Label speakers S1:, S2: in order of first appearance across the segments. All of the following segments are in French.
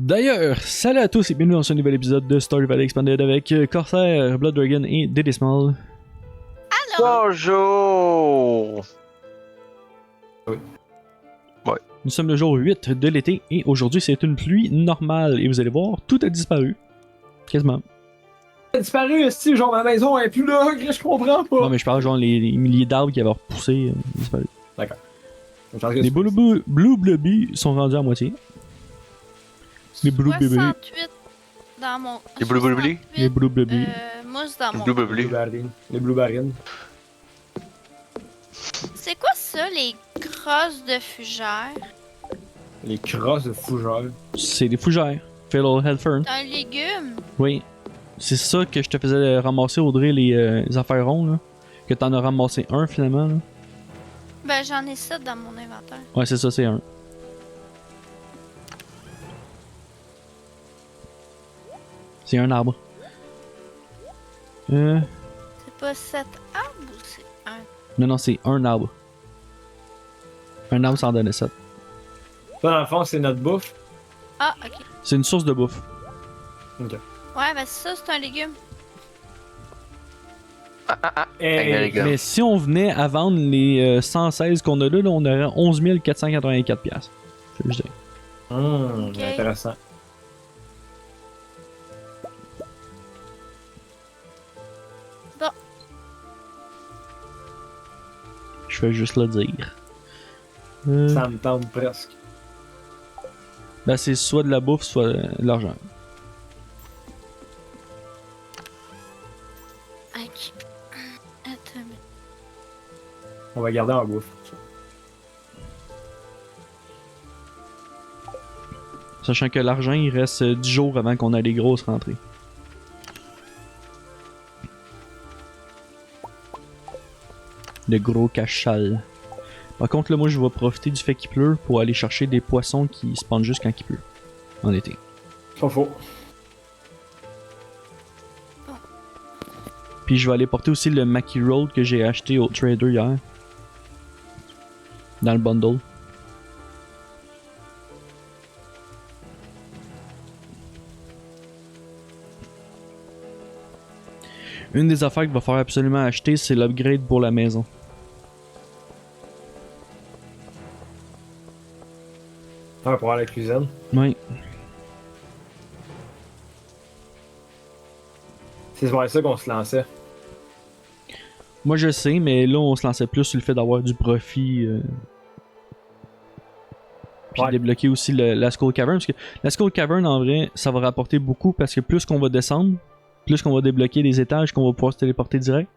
S1: D'ailleurs, salut à tous et bienvenue dans ce nouvel épisode de Stardew Valley Expanded avec Corsair, Blood Dragon et Dédé Small.
S2: Bonjour!
S1: Nous sommes le jour 8 de l'été et aujourd'hui c'est une pluie normale et vous allez voir, tout a disparu. Quasiment.
S3: A disparu, si genre ma maison est plus là, je comprends pas.
S1: Non mais je parle genre les milliers d'arbres qui avaient repoussé, disparu.
S3: D'accord.
S1: Les Blue Blubby sont rendus à moitié. Les Blue Blubby.
S4: 68 dans mon...
S2: Les Blue Blubby?
S4: 68,
S1: Les Blue Blubby.
S4: mousse dans mon...
S2: Blue Blubby.
S3: Les Blue Barines.
S4: C'est quoi ça, les crosses de fougères?
S3: Les crosses de fougères.
S1: C'est des fougères. Fiddle Headfern.
S4: C'est un légume?
S1: Oui. C'est ça que je te faisais ramasser, Audrey, les affaires rondes, là. Que t'en as ramassé un finalement, là.
S4: Ben, j'en ai 7 dans mon inventaire.
S1: Ouais, c'est ça, c'est un. C'est un arbre.
S4: C'est pas 7 arbres ou c'est un?
S1: Non, c'est un arbre. Un arbre s'en donnait 7.
S3: Ça, dans le fond, c'est notre bouffe.
S4: Ah, ok.
S1: C'est une source de bouffe.
S3: Ok.
S4: Ouais, ben ça, c'est un légume.
S3: Et...
S1: Mais si on venait à vendre les 116 qu'on a là, on aurait 11 484 piastres. Je veux juste dire.
S4: Ok.
S3: Intéressant.
S4: Bon.
S1: Je vais juste le dire.
S3: Ça me tente presque.
S1: Ben c'est soit de la bouffe, soit de l'argent.
S4: Ok. Attends.
S3: On va garder en bouffe.
S1: Sachant que l'argent, il reste 10 jours avant qu'on ait les grosses rentrées. Le gros cache-sale. Par contre, là, moi, je vais profiter du fait qu'il pleut pour aller chercher des poissons qui spawnent juste quand il pleut. En été.
S3: Pas faux.
S1: Puis je vais aller porter aussi le Mackie Roll que j'ai acheté au trader hier. Dans le bundle. Une des affaires qu'il va falloir absolument acheter, c'est l'upgrade pour la maison.
S3: Ouais, pour aller à la cuisine.
S1: Oui.
S3: C'est vers ça qu'on se lançait.
S1: Moi je sais, mais là on se lançait plus sur le fait d'avoir du profit. Puis
S3: Ouais.
S1: débloquer aussi la Skull Cavern. Parce que la Skull Cavern en vrai, ça va rapporter beaucoup parce que plus qu'on va descendre, plus qu'on va débloquer des étages, qu'on va pouvoir se téléporter direct.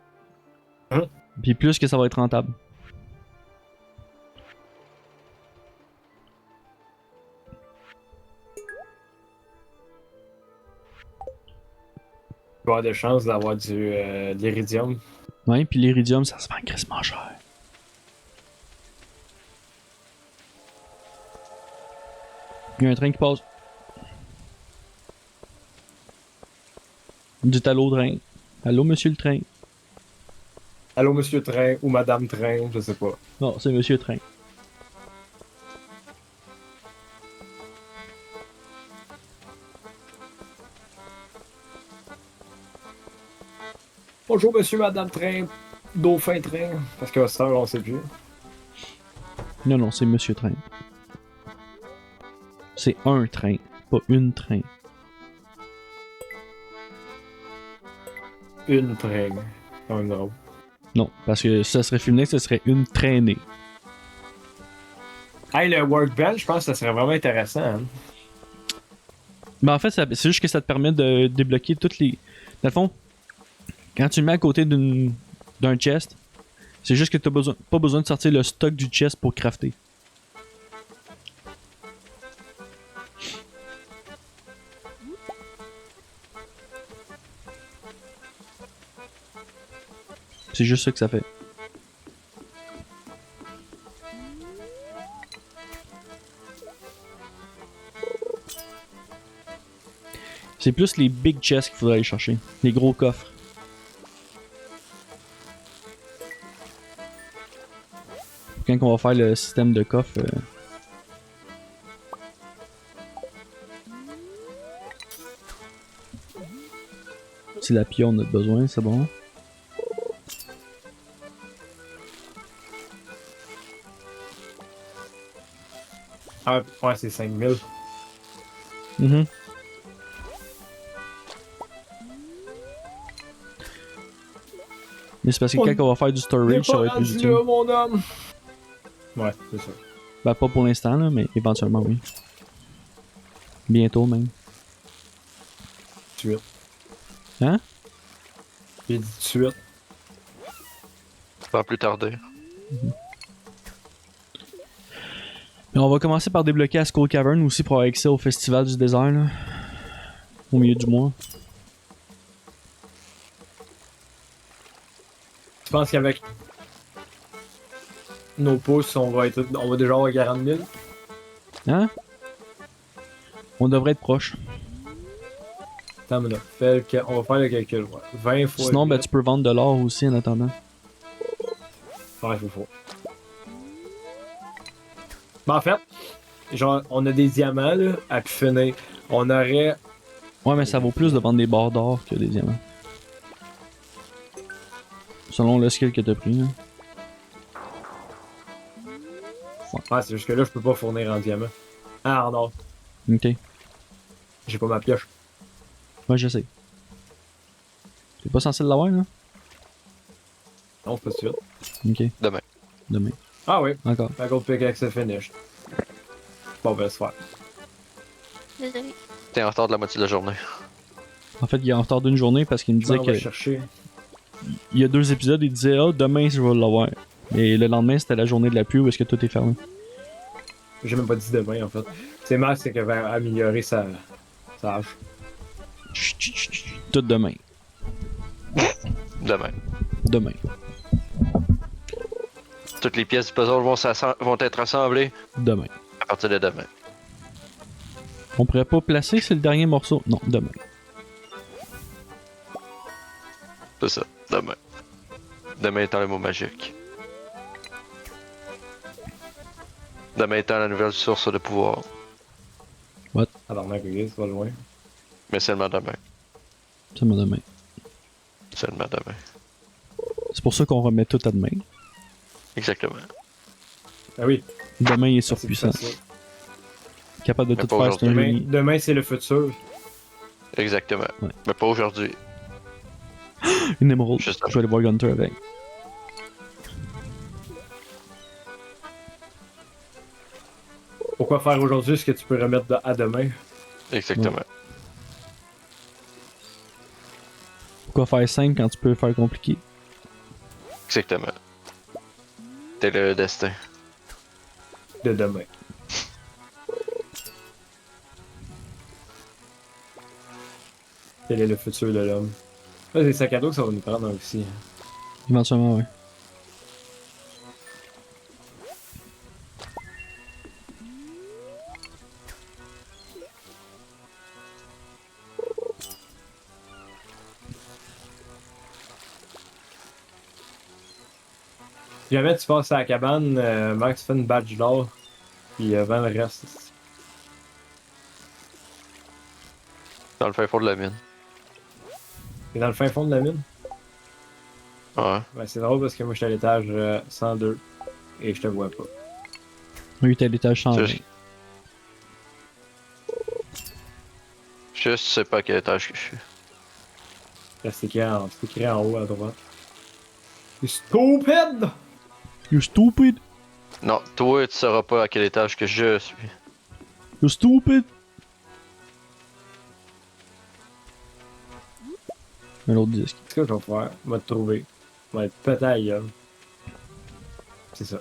S3: Hein?
S1: Puis plus que ça va être rentable.
S3: Il va y avoir des chances d'avoir de l'iridium.
S1: Ouais, puis l'iridium ça se vend crissement cher. Il y a un train qui passe. Dites allô train. Allô monsieur le train.
S3: Allô, monsieur Train ou madame Train, je sais pas.
S1: Non, c'est monsieur train.
S3: Bonjour, monsieur, madame Train. Dauphin Train. Parce que ça, on sait plus.
S1: Non, c'est monsieur train. C'est un train, pas une train.
S3: Une Train. Quand même drôle.
S1: Non, parce que ça serait féminin, ce serait une traînée.
S3: Hey, le workbench, je pense que ça serait vraiment intéressant. Hein?
S1: Mais en fait, c'est juste que ça te permet de débloquer toutes les. Dans le fond, quand tu le mets à côté d'un chest, c'est juste que t'as pas besoin de sortir le stock du chest pour crafter. C'est juste ça que ça fait. C'est plus les big chests qu'il faudrait aller chercher. Les gros coffres. Quand on va faire le système de coffre. Si la pionne a besoin, c'est bon.
S3: Ah, ouais, c'est 5000.
S1: Mhm. Mais c'est parce que quand on va faire du
S3: T'es
S1: storage, ça
S3: pas
S1: va être plus
S3: rendu
S1: utile.
S3: là, mon homme! Ouais, c'est ça.
S1: Ben, pas pour l'instant, là, mais éventuellement, oui. Bientôt, même.
S3: 18.
S1: Hein?
S3: J'ai dit 18.
S2: Pas plus tarder.
S1: Mais on va commencer par débloquer à Skull Cavern aussi pour avoir accès au festival du désert, là. Au milieu du mois.
S3: Je pense qu'avec nos pouces, on va déjà avoir 40 000.
S1: Hein? On devrait être proche.
S3: Attends, mais là, on va faire le calcul. Ouais. 20 fois.
S1: Sinon, ben,
S3: 8.
S1: tu peux vendre de l'or aussi en attendant.
S3: Ouais, il faut. Ben, en fait, genre, on a des diamants, là, à pu finir. On aurait.
S1: Ouais, mais ça vaut plus de vendre des barres d'or que des diamants. Selon le skill que t'as pris, là.
S3: Ouais, c'est juste que là, je peux pas fournir en diamant. Ah, en or.
S1: Ok.
S3: J'ai pas ma pioche.
S1: Ouais, je sais. T'es pas censé l'avoir, là?
S3: Non, c'est pas sûr.
S1: Ok.
S2: Demain.
S1: Demain.
S3: Ah oui,
S1: Encore.
S3: la gold pickaxe est finished. Bon, ben, c'est faire.
S4: Désolé.
S2: T'es en retard de la moitié de la journée.
S1: En fait, il est en retard d'une journée parce qu'il me
S3: Je
S1: disait
S3: m'en vais
S1: que.
S3: chercher.
S1: Il y a 2 épisodes, il disait ah, demain je vais l'avoir. Et le lendemain, c'était la journée de la pluie où est-ce que tout est fermé.
S3: J'ai même pas dit demain, en fait. C'est Max c'est qu'elle va améliorer sa hache.
S1: Chut, chut, chut, chut. Tout demain.
S2: Demain.
S1: Demain.
S2: Toutes les pièces du puzzle vont être assemblées
S1: Demain.
S2: à partir de demain.
S1: On pourrait pas placer, c'est le dernier morceau. Non, demain.
S2: C'est ça. Demain. Demain étant le mot magique. Demain étant la nouvelle source de pouvoir.
S3: Alors, ok, c'est pas loin.
S2: Mais seulement demain.
S1: Seulement demain.
S2: Seulement demain.
S1: C'est pour ça qu'on remet tout à demain.
S2: Exactement.
S3: Ah oui.
S1: Demain, il est
S3: c'est plus
S1: surpuissant.
S3: facile.
S1: Capable de
S2: Mais
S1: tout
S2: pas
S1: faire, c'est un
S3: Demain,
S1: génie.
S3: demain c'est le futur.
S2: Exactement.
S1: Ouais.
S2: Mais pas aujourd'hui.
S1: Une émeraude.
S2: Justement.
S1: Je vais aller voir Gunter avec.
S3: Pourquoi faire aujourd'hui ce que tu peux remettre à demain?
S2: Exactement.
S1: Pourquoi faire simple quand tu peux faire compliqué?
S2: Exactement. T'es le destin.
S3: De demain. Quel est le futur de l'homme? Là, des sacs à dos que ça va nous prendre aussi.
S1: Éventuellement, ouais.
S3: Si jamais tu passes à la cabane, Max fait une badge d'or, puis vend le reste.
S2: Dans le fin fond de la mine.
S3: T'es dans le fin fond de la mine?
S2: Ouais.
S3: Ben, c'est drôle parce que moi je suis à l'étage 102 et je te vois pas.
S1: Oui, t'as l'étage 120.
S2: Juste... Je sais pas à quel étage que je suis.
S3: Là, c'est écrit en haut à droite. C'est stupide!
S1: You stupid!
S2: Non, toi, tu sauras pas à quel étage que je suis.
S1: You stupid! Un autre disque.
S3: Ce que je vais faire, je vais te trouver. Je vais être pété à la gueule. C'est ça.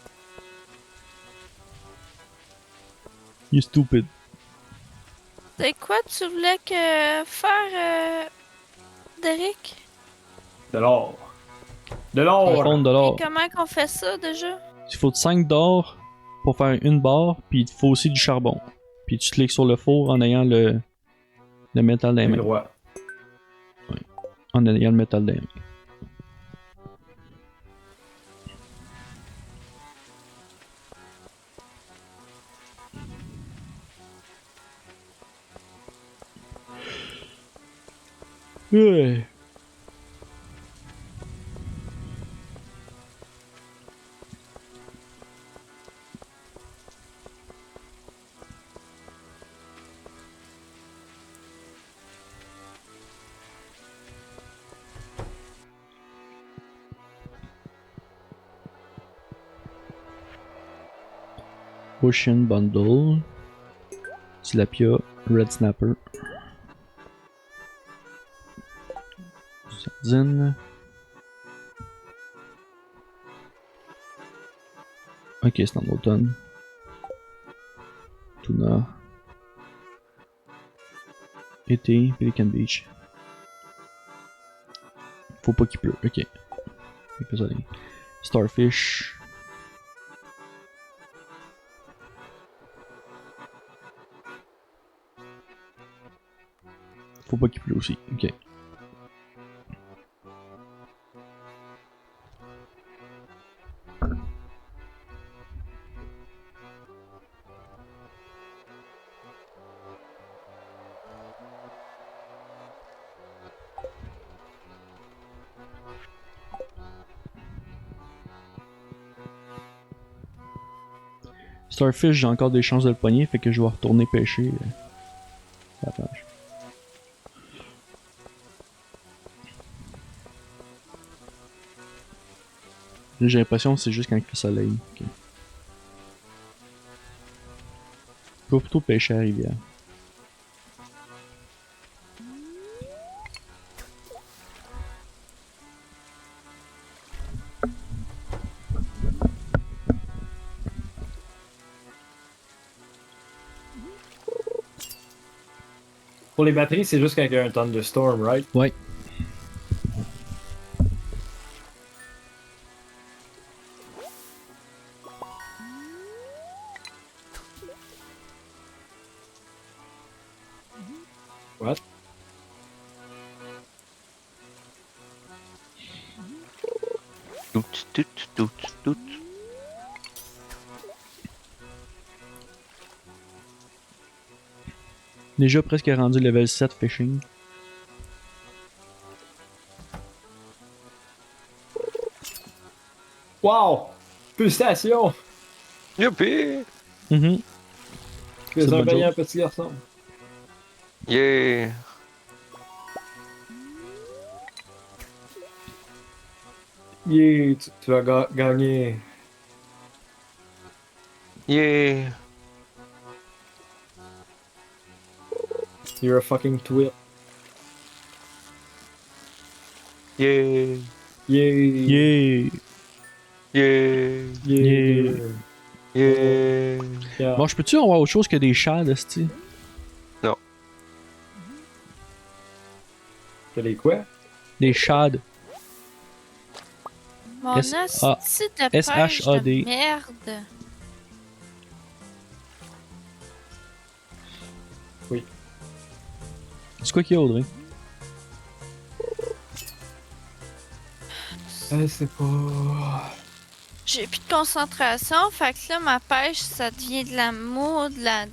S1: You stupid.
S4: C'est quoi tu voulais que faire, Derek?
S3: De l'or. De
S1: Un
S3: l'or!
S1: fond de
S4: Et
S1: l'or.
S4: comment qu'on fait ça déjà?
S1: Il faut 5 d'or pour faire une barre, puis il te faut aussi du charbon. Puis tu cliques sur le four en ayant le métal dans les
S3: J'ai
S1: mains.
S3: le droit.
S1: En ayant le métal dans les mains. Ouais. Ocean Bundle. Tilapia. Red Snapper. Sardine. Ok, c'est en automne. Tuna. Été, Pelican Beach. Faut pas qu'il pleut, ok. Désolé. Starfish. Faut pas qu'il pleut aussi, ok. Starfish, j'ai encore des chances de le pogner, fait que je vais retourner pêcher la plage. J'ai l'impression que c'est juste quand il fait soleil. Okay. Je vais plutôt pêcher à la rivière.
S3: Pour les batteries, c'est juste quand il y a un thunderstorm, right?
S1: Ouais.
S3: What?
S2: Doute.
S1: Déjà presque rendu level 7 fishing.
S3: Wow! Félicitations!
S2: Youpi!
S1: Mhm.
S3: Tu es
S1: C'est
S3: un
S1: bonne
S3: vaillant
S1: joke.
S3: petit garçon.
S2: Yeah!
S3: Yeah, tu vas gagner.
S2: Yeah!
S3: You're a fucking twit.
S2: Yeah!
S3: Yeah.
S1: Yeah!
S2: Yeah!
S3: Yeah.
S2: Yeah!
S3: Yeah.
S1: Bon, je peux-tu avoir autre chose que des chats, esti?
S3: T'as les quoi?
S1: Des chats.
S4: Mon
S1: S-A-
S4: hostie de pêche
S1: S-H-A-D.
S4: de merde.
S1: C'est quoi qu'il y a, Audrey?
S3: C'est pas...
S4: J'ai plus de concentration, fait que là, ma pêche, ça devient de l'amour, de la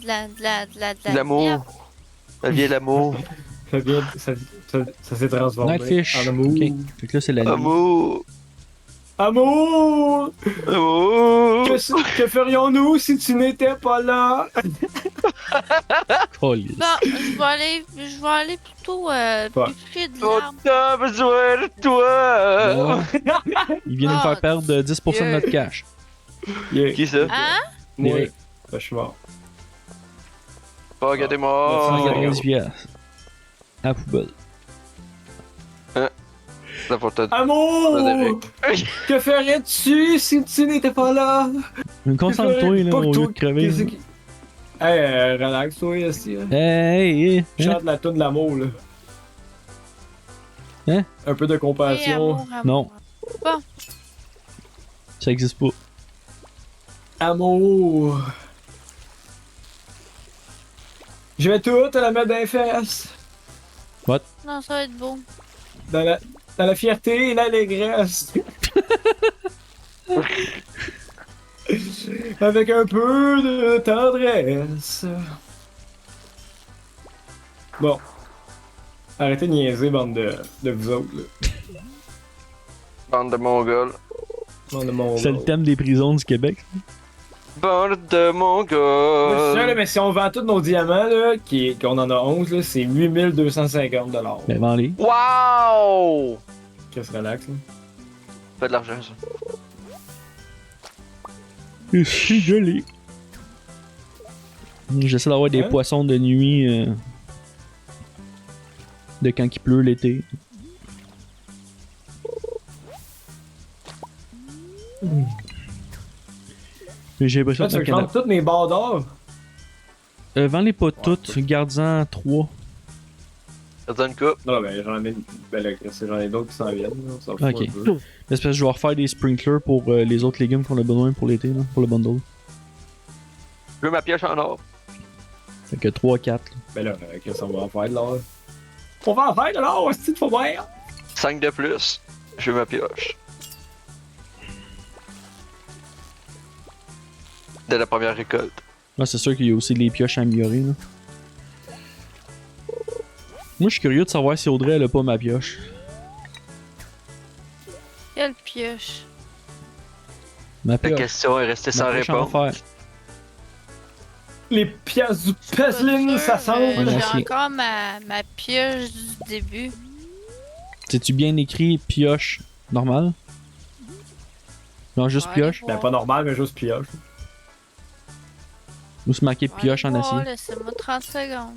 S2: L'amour!
S4: merde.
S2: Ça vient l'amour!
S3: Ça s'est transformé
S1: Nightfish.
S3: en amour.
S1: Ok. Fait que là, c'est la nuit.
S2: Amour!
S3: Amour!
S2: Amour!
S3: Que ferions-nous si tu n'étais pas là?
S1: Oh, yes.
S4: Bon, je vais aller plutôt
S3: Fuck.
S4: bûcher de
S2: On
S4: l'arbre.
S2: a besoin de toi!
S1: Bon. Il vient de me faire perdre 10% de notre cash.
S3: Yeah.
S2: Qui ça?
S4: Hein?
S3: Moi,
S1: Yeah.
S3: je suis mort.
S2: Oh, regardez-moi!
S1: 190 piastres. À la poubelle.
S2: La photo de
S3: Amour!
S2: Frédéric.
S3: Que ferais-tu si tu n'étais pas là?
S1: Concentre-toi, là,
S3: Pas
S1: au
S3: que
S1: lieu
S3: toi-
S1: de crever.
S3: qu'est-ce
S1: là.
S3: qui- Hey, relax, toi, ici.
S1: Hey, hey, hein?
S3: Chante la toune de l'amour, là.
S1: Hein?
S3: Un peu de
S4: Et
S3: compassion.
S4: amour, amour.
S1: Non.
S4: Bon,
S1: Ça existe pas.
S3: Amour. Je vais tout te la mettre dans les fesses.
S4: non, ça va être beau.
S3: Dans la fierté et l'allégresse. Avec un peu de tendresse. Bon. Arrêtez de niaiser, bande de vous autres, là.
S2: Bande de mongols.
S3: Bande de mon.
S1: C'est le thème des prisons du Québec.
S2: Bande de mongols.
S3: Ça, là, mais si on vend tous nos diamants, là, qu'on en a 11, là, c'est 8250 $.
S1: Ben, vends-les.
S2: Wow!
S3: Qu'est-ce que relax, là?
S2: Fait de l'argent, ça.
S1: Je suis gelé. J'essaie d'avoir des
S3: Hein?
S1: poissons de nuit. De quand il pleut l'été. Mais j'ai l'impression
S3: Là, tu veux
S1: que
S3: que je vende toutes mes barres d'or?
S1: vends-les pas toutes, garde-en 3.
S2: Ça te donne une coupe.
S3: Non, ben, j'en ai. Ben, là, j'en ai d'autres qui s'en viennent, là. On s'en fout
S1: Ok.
S3: un peu.
S1: Parce que je vais refaire des sprinklers pour les autres légumes qu'on a besoin pour l'été, là, pour le bundle.
S2: Je veux ma pioche en or.
S1: Fait que 3-4.
S3: Ben là, qu'est-ce qu'on va en faire de l'or? On va en faire de l'or, c'est-tu de faut voir?
S2: 5 de plus. Je veux ma pioche. De la première récolte.
S1: Là, c'est sûr qu'il y a aussi les pioches améliorées. Là. Moi, je suis curieux de savoir si Audrey, elle a pas ma pioche.
S4: Quelle pioche.
S1: Ma
S2: La
S1: pioche.
S2: question est restée sans
S1: Ma pioche en
S2: réponse.
S1: fer.
S3: Les pièces du Peslin, ça
S4: Sûr,
S3: semble!
S1: moi
S4: J'ai
S1: aussi.
S4: encore ma pioche du début.
S1: C'est-tu bien écrit pioche normale? Non, juste
S4: Ouais,
S1: pioche.
S3: Ben, pas normal, mais juste pioche.
S1: Ou c'est marqué
S4: On va
S1: pioche en
S4: aller voir,
S1: acier?
S4: Laissez-moi 30 secondes.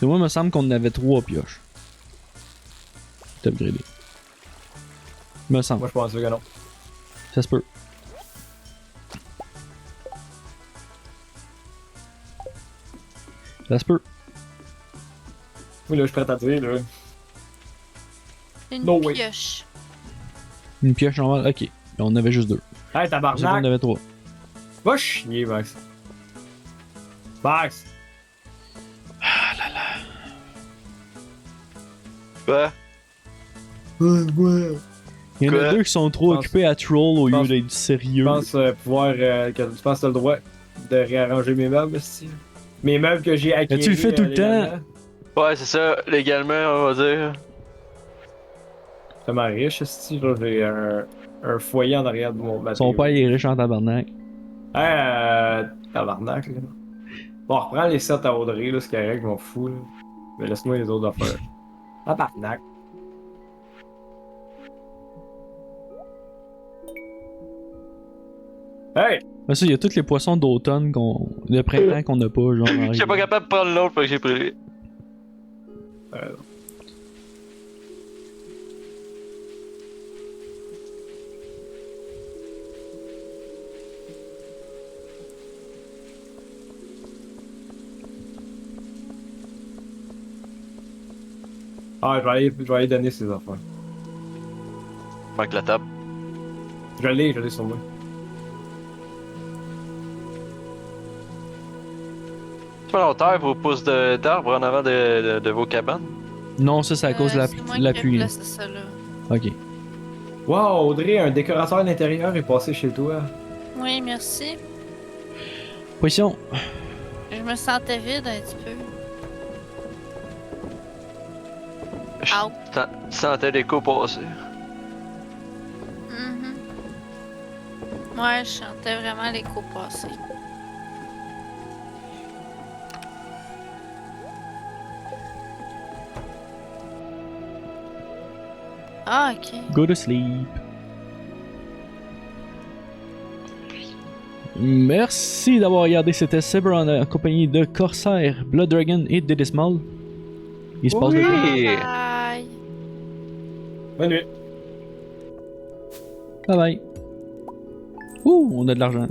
S1: Et moi, il me semble qu'on en avait 3 pioches. C'est upgradé. Me semble.
S3: Moi, je pense que non.
S1: Ça se peut. Ça se peut.
S3: Oui, là, je suis prêt à dire, là.
S4: Une
S3: No way.
S4: pioche.
S1: Une pioche normale, ok. On en avait juste 2.
S3: Hey,
S1: On en
S3: tabarnak!
S1: avait 3.
S3: Va chier, Max. Max!
S2: Ouais.
S1: Il y en a
S2: Quoi?
S1: 2 qui sont trop
S3: Je pense-
S1: occupés à troll au lieu
S3: pense-
S1: d'être
S3: Tu
S1: sérieux.
S3: penses pouvoir. Tu penses que t'as le droit de réarranger mes meubles, aussi? Mes meubles que j'ai acquis.
S1: Mais tu le fais tout le temps.
S2: Ouais, c'est ça. Légalement, on va dire.
S3: Tellement riche, esti. Là, j'ai un foyer en arrière de mon bateau.
S1: Son père il est riche en tabarnak.
S3: Tabarnak, là. Bon, reprends les 7 à Audrey, là, c'est correct, je m'en fous, là. Mais laisse-moi les autres affaires. Tabarnak. Hey!
S1: Mais ça, il y a tous les poissons d'automne, de printemps qu'on a pas, genre. en
S2: Je suis pas
S1: rivière.
S2: capable de prendre l'autre, fait que j'ai pris lui.
S3: Ah, je vais aller donner ces affaires.
S2: Manque la table.
S3: Je l'ai sur moi.
S2: Tu peux l'enterrer vos pousses d'arbres en avant de vos cabanes?
S1: Non, ça, c'est à cause de
S4: C'est moi
S1: la
S4: qui ai
S1: pluie.
S4: placé ça là.
S1: Ok.
S3: Wow, Audrey, un décorateur d'intérieur est passé chez toi.
S4: Oui, merci.
S1: Poisson.
S4: Je me sentais vide un petit peu.
S2: Je
S4: Au.
S2: sentais l'écho passer.
S4: Mhm. Ouais, je sentais vraiment l'écho passer. Ah, ok.
S1: Go to sleep. Merci d'avoir regardé. C'était Saber en compagnie de Corsair, Blood Dragon et Dedismal. Il se passe de quoi?
S2: Oui.
S4: Bye.
S3: Bonne nuit.
S1: Bye bye. Ouh, on a de l'argent.